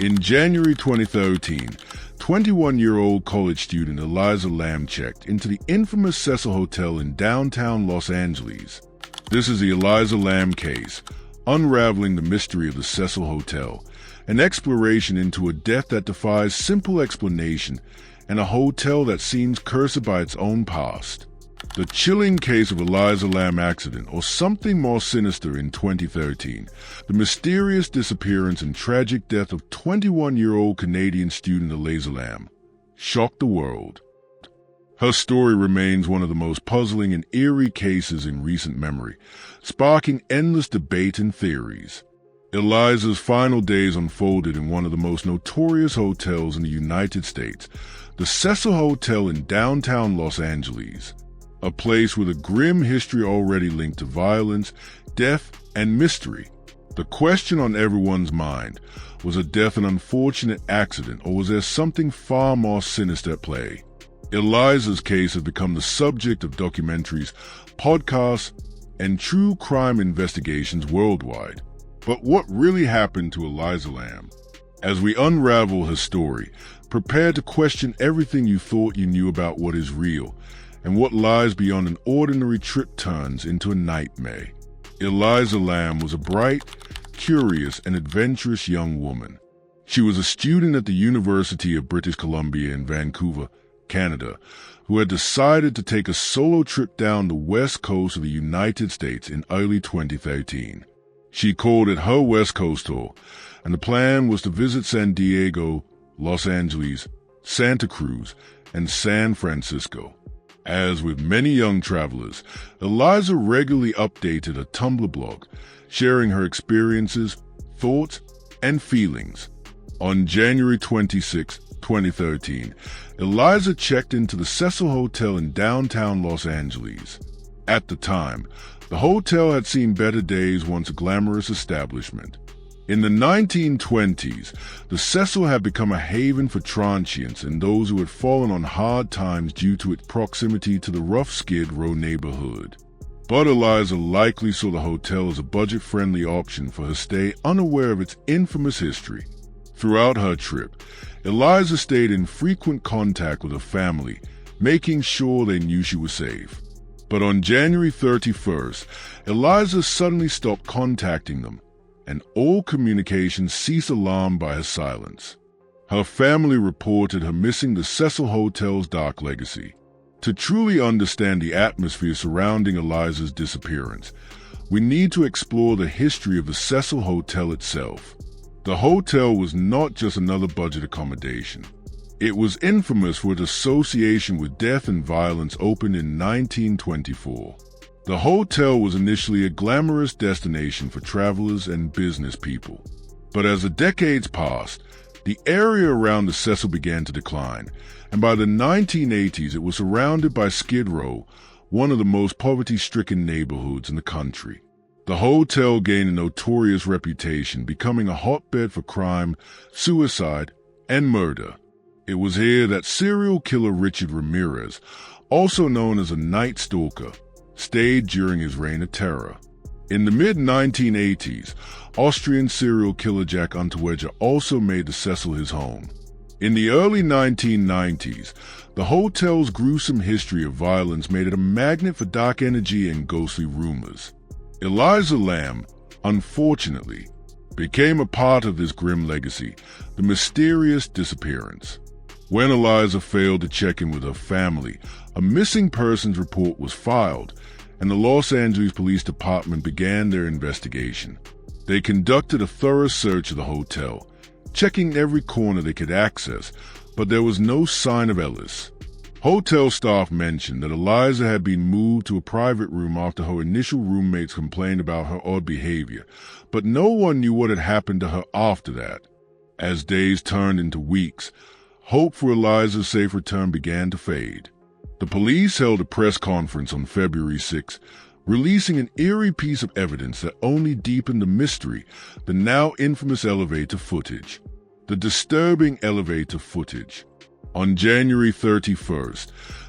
In January 2013, 21-year-old college student Elisa Lam checked into the infamous Cecil Hotel in downtown Los Angeles. This is the Elisa Lam case, unraveling the mystery of the Cecil Hotel, an exploration into a death that defies simple explanation and a hotel that seems cursed by its own past. The chilling case of Elisa Lam accident, or something more sinister, in 2013, the mysterious disappearance and tragic death of 21-year-old Canadian student Elisa Lam, shocked the world. Her story remains one of the most puzzling and eerie cases in recent memory, sparking endless debate and theories. Elisa's final days unfolded in one of the most notorious hotels in the United States, the Cecil Hotel in downtown Los Angeles, a place with a grim history already linked to violence, death, and mystery. The question on everyone's mind, was a death an unfortunate accident, or was there something far more sinister at play? Elisa's case has become the subject of documentaries, podcasts, and true crime investigations worldwide. But what really happened to Elisa Lam? As we unravel her story, prepare to question everything you thought you knew about what is real, and what lies beyond an ordinary trip turns into a nightmare. Elisa Lam was a bright, curious, and adventurous young woman. She was a student at the University of British Columbia in Vancouver, Canada, who had decided to take a solo trip down the west coast of the United States in early 2013. She called it her West Coast tour, and the plan was to visit San Diego, Los Angeles, Santa Cruz, and San Francisco. As with many young travelers, Elisa regularly updated her Tumblr blog, sharing her experiences, thoughts, and feelings. On January 26, 2013, Elisa checked into the Cecil Hotel in downtown Los Angeles. At the time, the hotel had seen better days, once a glamorous establishment. In the 1920s, the Cecil had become a haven for transients and those who had fallen on hard times due to its proximity to the rough Skid Row neighborhood. But Elisa likely saw the hotel as a budget-friendly option for her stay, unaware of its infamous history. Throughout her trip, Elisa stayed in frequent contact with her family, making sure they knew she was safe. But on January 31st, Elisa suddenly stopped contacting them, and all communication ceased, alarmed by her silence. Her family reported her missing the Cecil Hotel's dark legacy. To truly understand the atmosphere surrounding Elisa's disappearance, we need to explore the history of the Cecil Hotel itself. The hotel was not just another budget accommodation. It was infamous for its association with death and violence. Opened in 1924. The hotel was initially a glamorous destination for travelers and business people. But as the decades passed, the area around the Cecil began to decline, and by the 1980s it was surrounded by Skid Row, one of the most poverty-stricken neighborhoods in the country. The hotel gained a notorious reputation, becoming a hotbed for crime, suicide, and murder. It was here that serial killer Richard Ramirez, also known as a Night Stalker, stayed during his reign of terror. In the mid-1980s, Austrian serial killer Jack Unterweger also made the Cecil his home. In the early 1990s, the hotel's gruesome history of violence made it a magnet for dark energy and ghostly rumors. Elisa Lam, unfortunately, became a part of this grim legacy, the mysterious disappearance. When Elisa failed to check in with her family, a missing persons report was filed, and the Los Angeles Police Department began their investigation. They conducted a thorough search of the hotel, checking every corner they could access, but there was no sign of Ellis. Hotel staff mentioned that Elisa had been moved to a private room after her initial roommates complained about her odd behavior, but no one knew what had happened to her after that. As days turned into weeks, hope for Elisa's safe return began to fade. The police held a press conference on February 6, releasing an eerie piece of evidence that only deepened the mystery, the now infamous elevator footage. The disturbing elevator footage. On January 31st,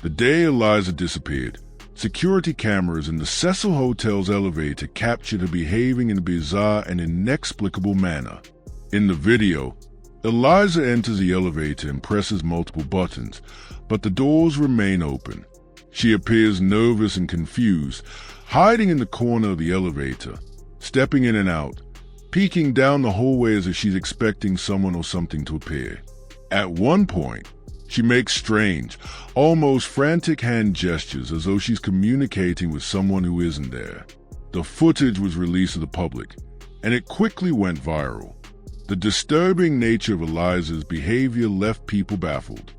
the day Elisa disappeared, security cameras in the Cecil Hotel's elevator captured her behaving in a bizarre and inexplicable manner. In the video, Eliza enters the elevator and presses multiple buttons, but the doors remain open. She appears nervous and confused, hiding in the corner of the elevator, stepping in and out, peeking down the hallway as if she's expecting someone or something to appear. At one point, she makes strange, almost frantic hand gestures as though she's communicating with someone who isn't there. The footage was released to the public, and it quickly went viral. The disturbing nature of Eliza's behavior left people baffled.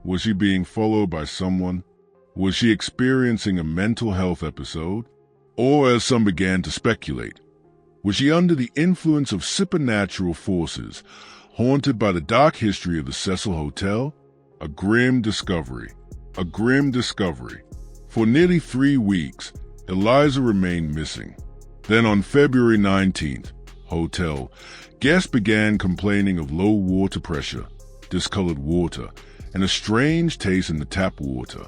Was she being followed by someone? Was she experiencing a mental health episode? Or, as some began to speculate, was she under the influence of supernatural forces, haunted by the dark history of the Cecil Hotel? A grim discovery. A grim discovery. For nearly 3 weeks, Eliza remained missing. Then on February 19th, hotel, guests began complaining of low water pressure, discolored water, and a strange taste in the tap water.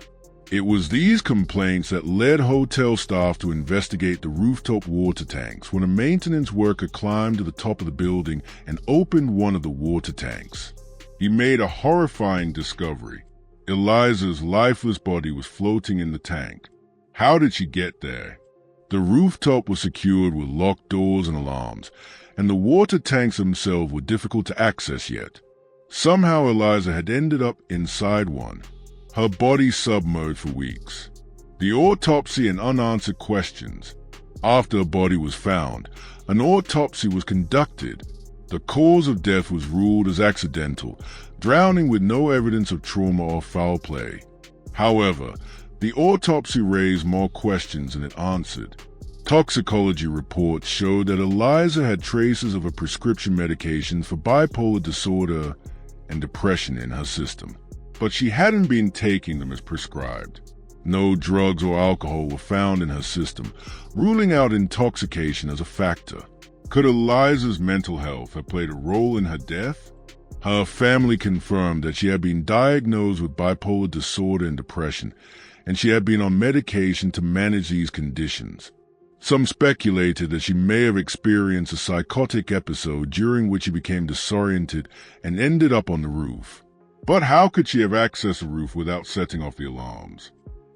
It was these complaints that led hotel staff to investigate the rooftop water tanks when a maintenance worker climbed to the top of the building and opened one of the water tanks. He made a horrifying discovery. Eliza's lifeless body was floating in the tank. How did she get there? The rooftop was secured with locked doors and alarms, and the water tanks themselves were difficult to access yet. Somehow Eliza had ended up inside one. Her body submerged for weeks. The autopsy and unanswered questions. After her body was found, an autopsy was conducted. The cause of death was ruled as accidental, drowning with no evidence of trauma or foul play. However, the autopsy raised more questions than it answered. Toxicology reports showed that Eliza had traces of a prescription medications for bipolar disorder and depression in her system, but she hadn't been taking them as prescribed. No drugs or alcohol were found in her system, ruling out intoxication as a factor. Could Eliza's mental health have played a role in her death? Her family confirmed that she had been diagnosed with bipolar disorder and depression, and she had been on medication to manage these conditions. Some speculated that she may have experienced a psychotic episode during which she became disoriented and ended up on the roof. But how could she have accessed the roof without setting off the alarms?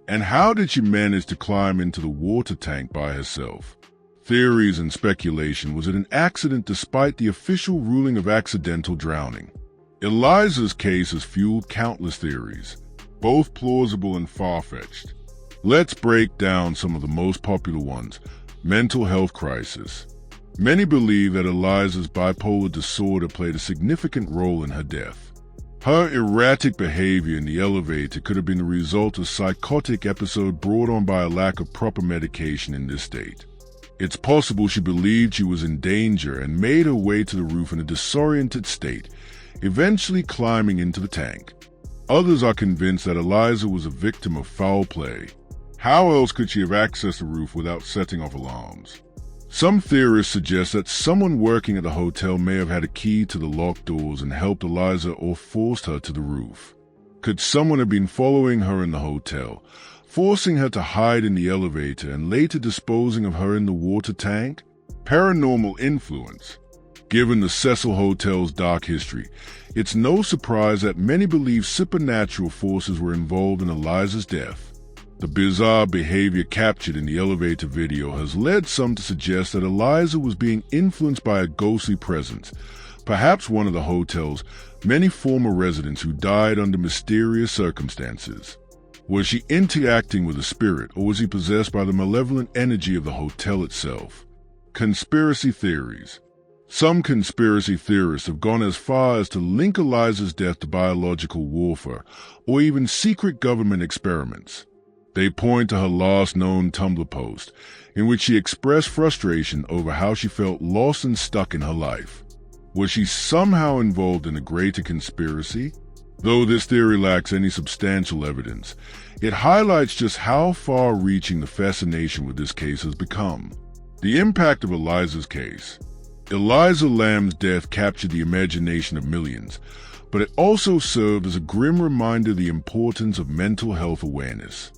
And how did she manage to climb into the water tank by herself? Theories and speculation was it an accident despite the official ruling of accidental drowning. Eliza's case has fueled countless theories, both plausible and far-fetched. Let's break down some of the most popular ones. Mental health crisis. Many believe that Eliza's bipolar disorder played a significant role in her death. Her erratic behavior in the elevator could have been the result of a psychotic episode brought on by a lack of proper medication in this state. It's possible she believed she was in danger and made her way to the roof in a disoriented state, eventually climbing into the tank. Others are convinced that Eliza was a victim of foul play. How else could she have accessed the roof without setting off alarms? Some theorists suggest that someone working at the hotel may have had a key to the locked doors and helped Eliza or forced her to the roof. Could someone have been following her in the hotel, forcing her to hide in the elevator and later disposing of her in the water tank? Paranormal influence. Given the Cecil Hotel's dark history, it's no surprise that many believe supernatural forces were involved in Eliza's death. The bizarre behavior captured in the elevator video has led some to suggest that Eliza was being influenced by a ghostly presence, perhaps one of the hotel's many former residents who died under mysterious circumstances. Was she interacting with a spirit, or was he possessed by the malevolent energy of the hotel itself? Conspiracy theories. Some conspiracy theorists have gone as far as to link Eliza's death to biological warfare, or even secret government experiments. They point to her last known Tumblr post, in which she expressed frustration over how she felt lost and stuck in her life. Was she somehow involved in a greater conspiracy? Though this theory lacks any substantial evidence, it highlights just how far-reaching the fascination with this case has become. The impact of Eliza's case. Elisa Lam's death captured the imagination of millions, but it also served as a grim reminder of the importance of mental health awareness.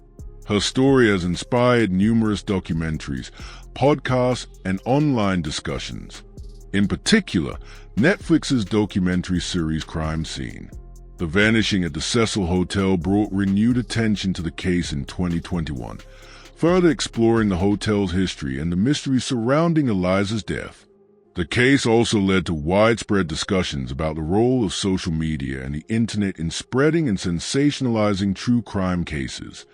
Her story has inspired numerous documentaries, podcasts, and online discussions. In particular, Netflix's documentary series Crime Scene. The vanishing at the Cecil Hotel brought renewed attention to the case in 2021, further exploring the hotel's history and the mystery surrounding Elisa's death. The case also led to widespread discussions about the role of social media and the internet in spreading and sensationalizing true crime cases.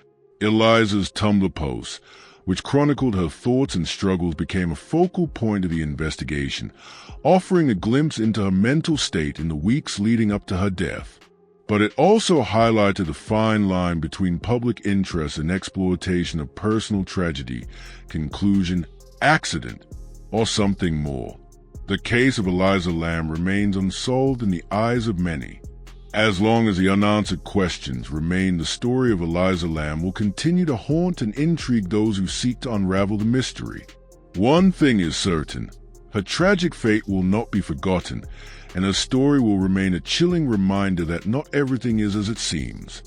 Elisa's Tumblr posts, which chronicled her thoughts and struggles, became a focal point of the investigation, offering a glimpse into her mental state in the weeks leading up to her death. But it also highlighted the fine line between public interest and exploitation of personal tragedy, conclusion, accident, or something more. The case of Elisa Lam remains unsolved in the eyes of many. As long as the unanswered questions remain, the story of Elisa Lam will continue to haunt and intrigue those who seek to unravel the mystery. One thing is certain: her tragic fate will not be forgotten, and her story will remain a chilling reminder that not everything is as it seems.